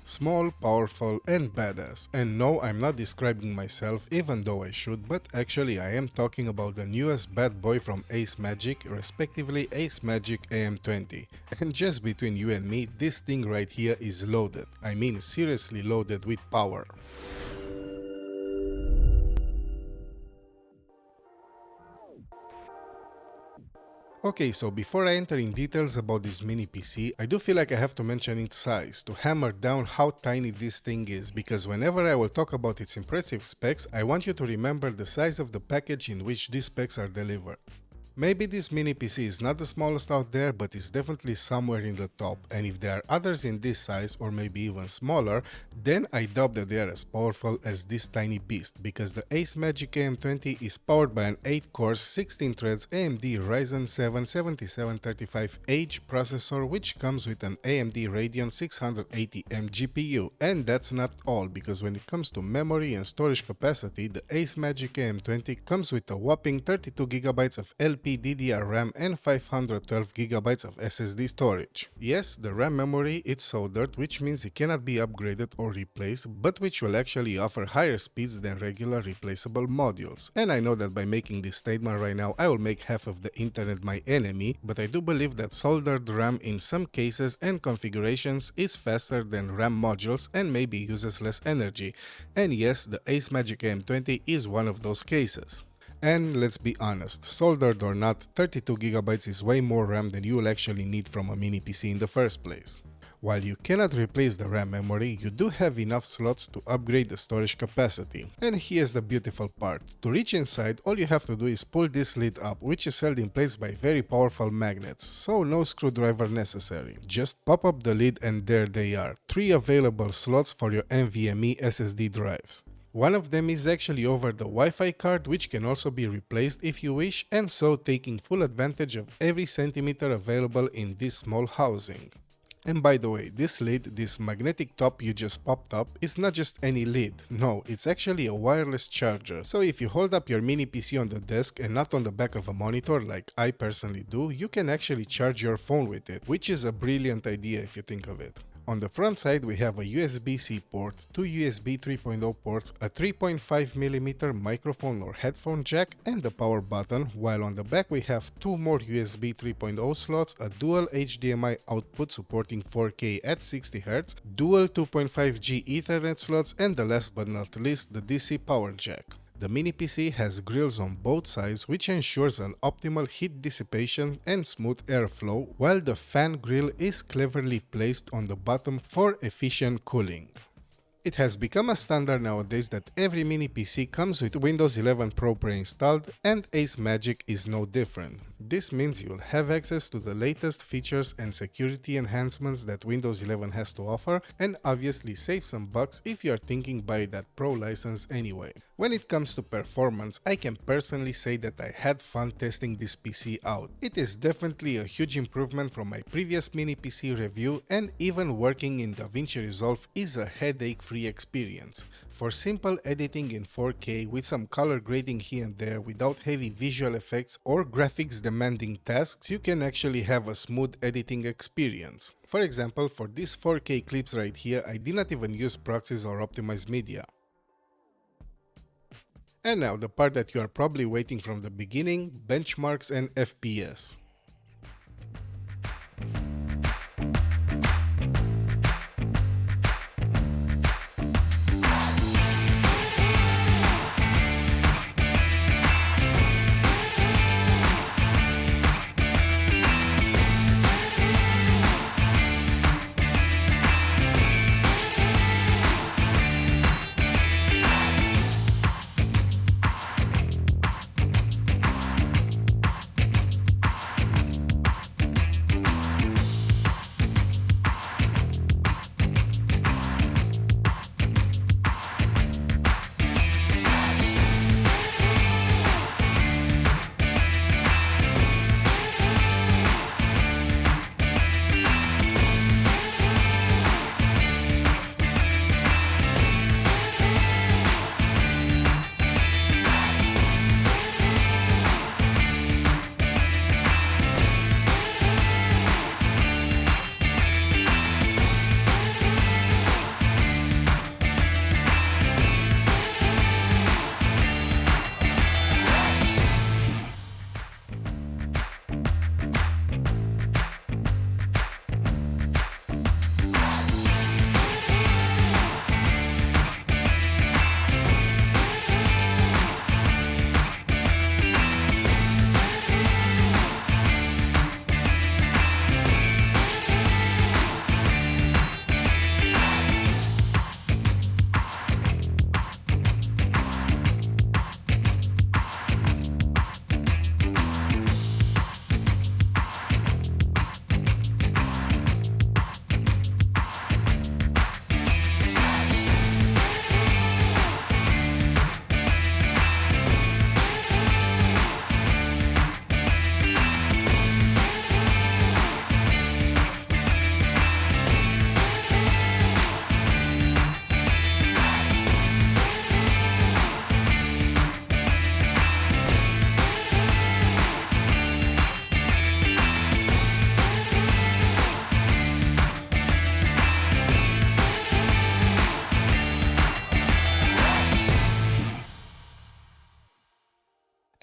Small, powerful, and badass. And no, I'm not describing myself, even though I should, but actually I am talking about the newest bad boy from AceMagic, respectively AceMagic AM20. And just between you and me, this thing right here is loaded. I mean seriously loaded with power. Okay, so before I enter in details about this mini PC, I do feel like I have to mention its size to hammer down how tiny this thing is, because whenever I will talk about its impressive specs, I want you to remember the size of the package in which these specs are delivered. Maybe this mini PC is not the smallest out there, but it's definitely somewhere in the top, and if there are others in this size or maybe even smaller, then I doubt that they are as powerful as this tiny beast, because the AceMagic AM20 is powered by an 8-core 16-threads AMD Ryzen 7 7735H processor, which comes with an AMD Radeon 680M GPU. And that's not all, because when it comes to memory and storage capacity, the AceMagic AM20 comes with a whopping 32GB of LPDDR5 RAM and 512GB of SSD storage. Yes, the RAM memory is soldered, which means it cannot be upgraded or replaced, but which will actually offer higher speeds than regular replaceable modules. And I know that by making this statement right now, I will make half of the internet my enemy, but I do believe that soldered RAM in some cases and configurations is faster than RAM modules and maybe uses less energy. And yes, the AceMagic AM20 is one of those cases. And let's be honest, soldered or not, 32GB is way more RAM than you will actually need from a mini PC in the first place. While you cannot replace the RAM memory, you do have enough slots to upgrade the storage capacity. And here's the beautiful part. To reach inside, all you have to do is pull this lid up, which is held in place by very powerful magnets, so no screwdriver necessary. Just pop up the lid and there they are, 3 available slots for your NVMe SSD drives. One of them is actually over the Wi-Fi card, which can also be replaced if you wish, and so taking full advantage of every centimeter available in this small housing. And by the way, this lid, this magnetic top you just popped up, is not just any lid. No, it's actually a wireless charger. So if you hold up your mini PC on the desk and not on the back of a monitor like I personally do, you can actually charge your phone with it, which is a brilliant idea if you think of it. On the front side we have a USB-C port, 2 USB 3.0 ports, a 3.5mm microphone or headphone jack, and the power button, while on the back we have 2 more USB 3.0 slots, a dual HDMI output supporting 4K at 60Hz, dual 2.5G Ethernet slots, and the last but not least, the DC power jack. The mini PC has grills on both sides, which ensures an optimal heat dissipation and smooth airflow, while the fan grill is cleverly placed on the bottom for efficient cooling. It has become a standard nowadays that every mini PC comes with Windows 11 Pro pre-installed, and AceMagic is no different. This means you'll have access to the latest features and security enhancements that Windows 11 has to offer, and obviously save some bucks if you are thinking buy that Pro license anyway. When it comes to performance, I can personally say that I had fun testing this PC out. It is definitely a huge improvement from my previous mini PC review, and even working in DaVinci Resolve is a headache-free experience. For simple editing in 4K with some color grading here and there without heavy visual effects or graphics demanding tasks, you can actually have a smooth editing experience. For example, for these 4K clips right here, I did not even use proxies or optimized media. And now the part that you are probably waiting from the beginning, benchmarks and FPS.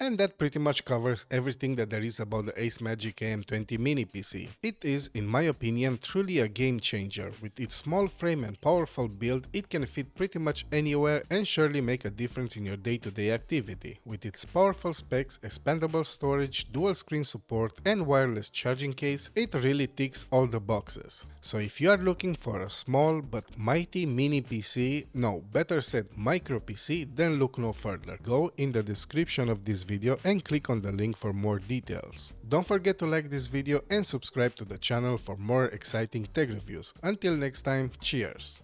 And that pretty much covers everything that there is about the AceMagic AM20 mini PC. It is, in my opinion, truly a game changer. With its small frame and powerful build, it can fit pretty much anywhere and surely make a difference in your day-to-day activity. With its powerful specs, expandable storage, dual screen support and wireless charging case, it really ticks all the boxes. So if you are looking for a small but mighty mini PC, no, better said micro PC, then look no further. Go in the description of this video and click on the link for more details. Don't forget to like this video and subscribe to the channel for more exciting tech reviews. Until next time, cheers!